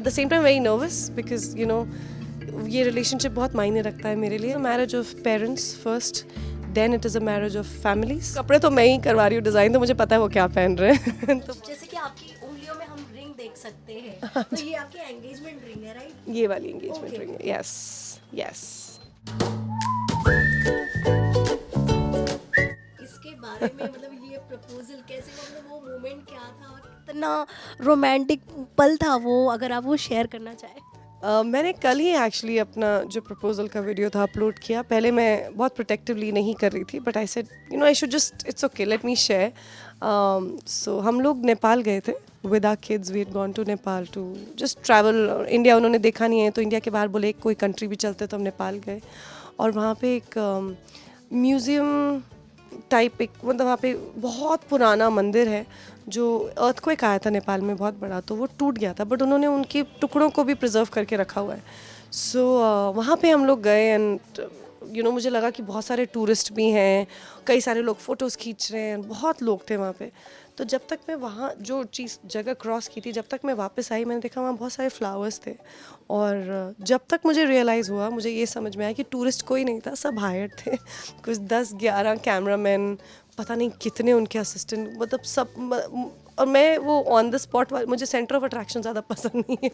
At the same time very nervous because you know ये relationship बहुत मायने रखता है मेरे लिए. Marriage of parents first, then it is a marriage of families. कपड़े तो मैं ही करवा रही हूँ डिज़ाइन, तो मुझे पता है वो क्या पहन रहे हैं. तो जैसे कि आपकी उंगलियों में हम रिंग देख सकते हैं, तो ये आपकी एंगेजमेंट रिंग है, राइट? ये वाली एंगेजमेंट Okay. रिंग है. Yes yes. इसके बारे में मतलब ये प्रपोजल कैसे, मतलब वो मोमेंट क्या था, कितना रोमांटिक पल था वो, अगर आप वो शेयर करना चाहें. मैंने कल ही एक्चुअली अपना जो प्रपोजल का वीडियो था अपलोड किया. पहले मैं बहुत प्रोटेक्टिवली नहीं कर रही थी, but I said you know I should just it's okay let me share. So हम लोग नेपाल गए थे with our kids. We had gone to Nepal to just travel. India उन्होंने देखा नहीं है, तो इंडिया के बाहर बोले कोई कंट्री भी चलते, तो हम नेपाल गए. और वहाँ पे एक म्यूज़ियम टाइप, एक मतलब वहाँ पे बहुत पुराना मंदिर है जो अर्थक्वेक आया था नेपाल में बहुत बड़ा, तो वो टूट गया था, बट उन्होंने उनके टुकड़ों को भी प्रिजर्व करके रखा हुआ है. सो वहाँ पे हम लोग गए एंड यू नो मुझे लगा कि बहुत सारे टूरिस्ट भी हैं, कई सारे लोग फ़ोटोज़ खींच रहे हैं, बहुत लोग थे वहाँ पे. तो जब तक मैं वहाँ जो चीज़ जगह क्रॉस की थी, जब तक मैं वापस आई, मैंने देखा वहाँ बहुत सारे फ्लावर्स थे. और जब तक मुझे रियलाइज़ हुआ, मुझे ये समझ में आया कि टूरिस्ट कोई नहीं था, सब हायर्ड थे. कुछ 10-11 कैमरामैन, पता नहीं कितने उनके असिस्टेंट, मतलब सब. और मैं वो ऑन द स्पॉट, मुझे सेंटर ऑफ अट्रैक्शन ज़्यादा पसंद नहीं है,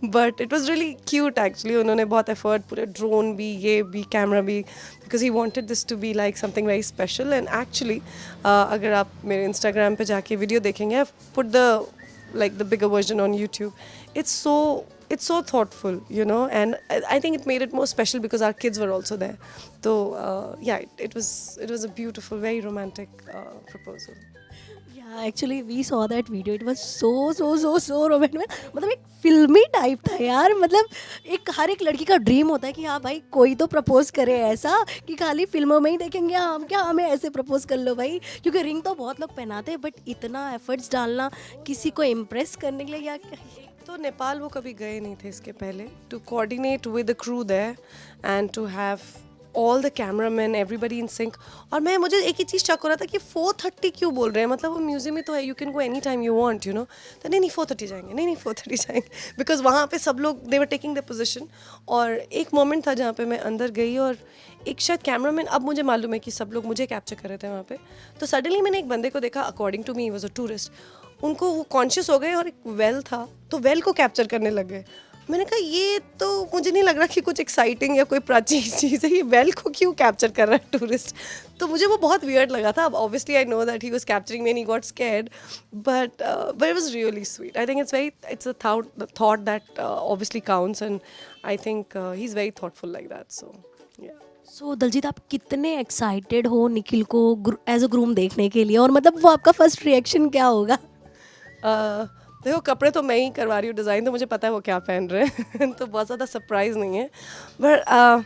but it was really cute actually. उन्होंने बहुत एफर्ट, पूरे ड्रोन भी, ये भी, कैमरा भी, because he wanted this to be like something very special. And actually अगर आप मेरे इंस्टाग्राम पे जाके वीडियो देखेंगे, I put the like the bigger version on YouTube. It's so thoughtful, you know, and I think it made it more special because our kids were also there. So yeah, it was a beautiful, very romantic proposal. या actually we saw that video, it was so romantic. मतलब एक फिल्मी type था यार. मतलब एक हर एक लड़की का ड्रीम होता है कि हाँ भाई कोई तो प्रपोज करे ऐसा, कि खाली फिल्मों में ही देखेंगे हम क्या, हमें ऐसे प्रपोज कर लो भाई. क्योंकि रिंग तो बहुत लोग पहनाते हैं, बट इतना एफर्ट्स डालना किसी को इम्प्रेस करने के लिए, या तो नेपाल वो कभी गए नहीं थे इसके पहले. To coordinate with the crew there and to have all the cameraman, everybody in sync. और मुझे एक ही चीज़ शक हो रहा था कि 4:30 क्यों बोल रहे हैं, मतलब वो म्यूजियम ही तो है, you can go any time you want, you know. तो नहीं 4:30 जाएंगे, नहीं 4:30 जाएंगे, बिकॉज वहाँ पे सब लोग दे वर टेकिंग द पोजिशन. और एक मोमेंट था जहाँ पे मैं अंदर गई और एक शायद कैमरामैन, अब मुझे मालूम है कि सब लोग मुझे कैप्चर कर रहे थे वहाँ पे. तो सडनली मैंने एक बंदे को देखा, according to me was a tourist. उनको वो कॉन्शियस हो गए और एक वेल था, तो वेल को कैप्चर करने लग गए. मैंने कहा ये तो मुझे नहीं लग रहा कि कुछ एक्साइटिंग या कोई प्राचीन चीज़ है, ये वेल को क्यों कैप्चर कर रहा है टूरिस्ट. तो मुझे वो बहुत वियर्ड लगा था. अब obviously I know that he was capturing me and he got scared, but it was really sweet. I think it's a thought that obviously counts, and I think he is very thoughtful like that. So yeah. So Daljit, आप कितने excited हो निखिल को as a groom देखने के लिए, और मतलब वो आपका फर्स्ट रिएक्शन क्या होगा? देखो कपड़े तो मैं ही करवा रही हूँ डिज़ाइन, तो मुझे पता है वो क्या पहन रहे हैं. तो बहुत ज़्यादा सरप्राइज नहीं है, but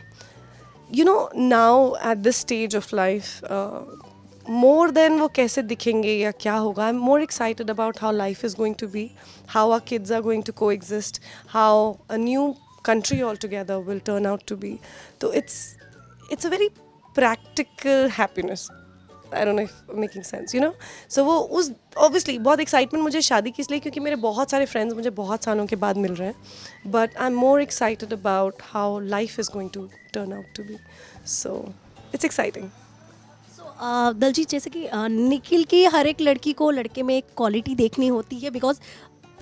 you know now at this stage of life, more than वो कैसे दिखेंगे या क्या होगा, I am more excited about how life is going to be, how our kids are going to coexist, how a new country altogether will turn out to be. So it's a very practical happiness. I don't know if I'm making sense, you know. So वो उस obviously बहुत excitement मुझे शादी की इसलिए क्योंकि मेरे बहुत सारे friends मुझे बहुत सालों के बाद मिल रहे हैं, but I'm more excited about how life is going to turn out to be. So it's exciting. सो दलजीत, जैसे कि निखिल की हर एक लड़की को लड़के में एक क्वालिटी देखनी होती है, बिकॉज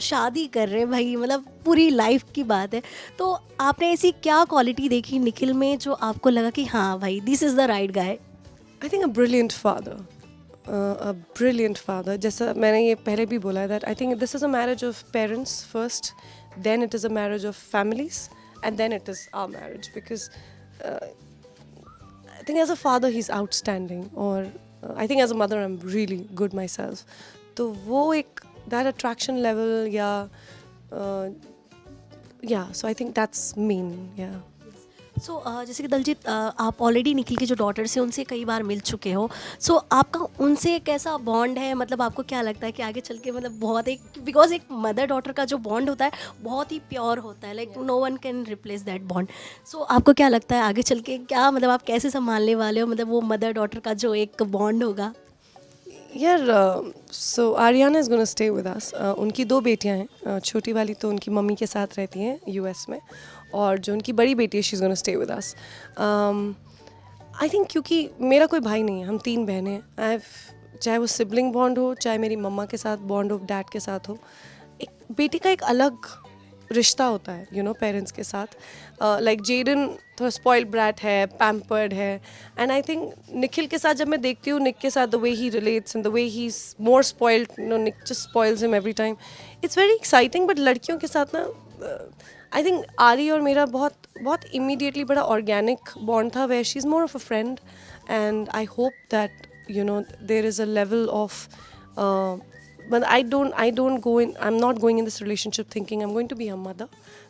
शादी कर रहे हैं भाई, मतलब पूरी लाइफ की बात है. तो आपने ऐसी क्या क्वालिटी देखी निखिल में जो आपको लगा कि हाँ भाई this is the right guy? I think a brilliant father. A brilliant father. जैसा मैंने ये पहले भी बोला है that I think this is a marriage of parents first, then it is a marriage of families, and then it is our marriage. Because I think as a father he's outstanding, or I think as a mother I'm really good myself. तो वो एक that attraction level, yeah, so I think that's mean, yeah. सो जैसे कि दलजीत, आप already Nikhil की जो daughters हैं उनसे कई बार मिल चुके हो. सो आपका उनसे कैसा बॉन्ड है, मतलब आपको क्या लगता है कि आगे चल के मतलब बहुत एक, बिकॉज एक मदर डॉटर का जो बॉन्ड होता है बहुत ही प्योर होता है, like no one can replace that bond. So आपको क्या लगता है आगे चल के क्या, मतलब आप कैसे संभालने वाले हो, मतलब वो मदर डॉटर का जो एक बॉन्ड होगा? यार so Aariyana is gonna stay with us. उनकी 2 बेटियां हैं. छोटी वाली तो उनकी मम्मी के साथ रहती हैं यूएस में, और जो उनकी बड़ी बेटी है she is gonna stay with us. I think क्योंकि मेरा कोई भाई नहीं है, हम 3 बहनें हैं. चाहे वो सिबलिंग बॉन्ड हो, चाहे मेरी मम्मा के साथ बॉन्ड हो, डैड के साथ हो, एक बेटी का एक अलग रिश्ता होता है यू नो पेरेंट्स के साथ. लाइक जेडन थोड़ा स्पॉइल्ड ब्रैट है, पैम्पर्ड है, एंड आई थिंक निखिल के साथ जब मैं देखती हूँ, निक के साथ the way he relates and the way he is more spoiled, you know Nick just spoils him every time. It's very exciting. But लड़कियों के साथ ना आई थिंक आरी और मेरा बहुत बहुत इमीडिएटली बड़ा ऑर्गेनिक बॉन्ड था, where she is more of a friend, and I hope that you know there is a level of but I don't go in, I'm not going in this relationship thinking I'm going to be her mother,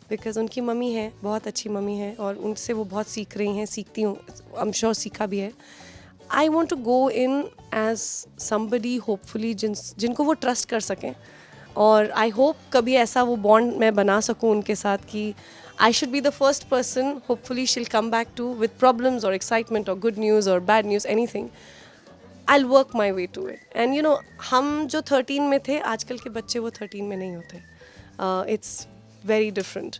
because उनकी mummy है, बहुत अच्छी mummy है, और उनसे वो बहुत सीख रही हैं, सीखती हूँ, I'm sure सीखा भी है. I want to go in as somebody hopefully जिनको वो ट्रस्ट कर सकें, और I hope कभी ऐसा वो बॉन्ड मैं बना सकूँ उनके साथ कि I should be the first person, hopefully she'll come back to with problems or excitement or good news or bad news, anything. I'll work my way to it. And you know, हम जो 13 में थे, आजकल के बच्चे वो 13 में नहीं होते. It's very different.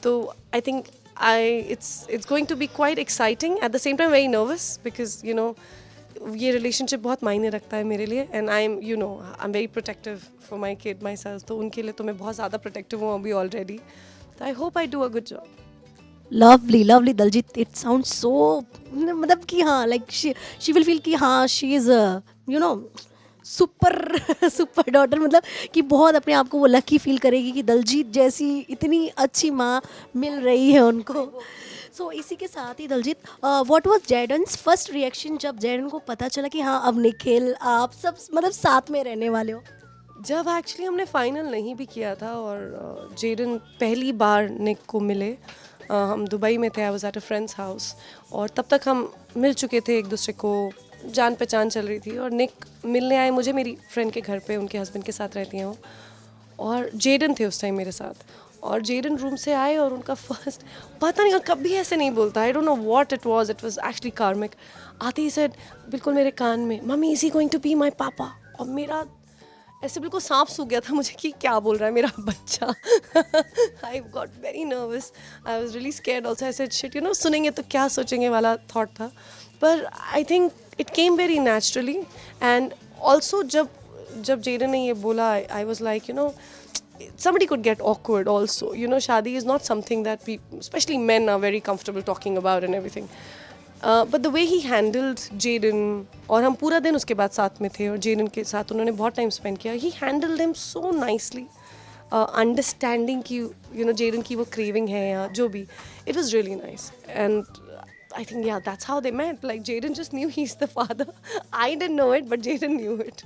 तो I think it's going to be quite exciting. At the same time, very nervous because you know, ये relationship बहुत मायने रखता है मेरे लिए. And I'm very protective for my kid myself. तो उनके लिए तो मैं बहुत ज़्यादा protective हूँ अभी already. So I hope I do a good job. Lovely lovely Daljeet, it sound so, मतलब कि हाँ लाइक शी विल फील कि हाँ she is you know super super daughter, मतलब कि बहुत अपने आप को वो लकी फील करेगी कि दलजीत जैसी इतनी अच्छी माँ मिल रही है उनको. सो इसी के साथ ही Dalljiet, what was Jaydon's first reaction जब जैडन को पता चला कि हाँ अब निखिल आप सब मतलब साथ में रहने वाले हो? जब एक्चुअली हमने फाइनल नहीं भी किया था और जेडन पहली बार निक को मिले, हम दुबई में थे, I was at a friends house, और तब तक हम मिल चुके थे एक दूसरे को, जान पहचान चल रही थी, और निक मिलने आए मुझे मेरी फ्रेंड के घर पे, उनके हस्बैंड के साथ रहती हैं वो, और जेडन थे उस टाइम मेरे साथ, और जेडन रूम से आए और उनका फर्स्ट, पता नहीं, और कभी ऐसे नहीं बोलता, I don't know what it was actually karmic. आते ही सेड बिल्कुल मेरे कान में, mummy is he going to be my papa, और मेरा ऐसे बिल्कुल सांप सूख गया था मुझे कि क्या बोल रहा है मेरा बच्चा. I got very nervous, I was really scared also. I said shit, you know सुनेंगे तो क्या सोचेंगे वाला थॉट था, पर I think it came very naturally. And also जब जेडन ने ये बोला, I was like, you know somebody could get awkward also, you know, shadi is not something that people, especially men, are very comfortable talking about and everything. But the way he handled Jaden, और हम पूरा दिन उसके बाद साथ में थे और Jaden के साथ उन्होंने बहुत टाइम स्पेंड किया, he handled him so nicely, understanding कि you know Jaden की वो craving है या जो भी, it was really nice. And I think yeah, that's how they met. Like Jaden just knew he's the father. I didn't know it, but Jaden knew it.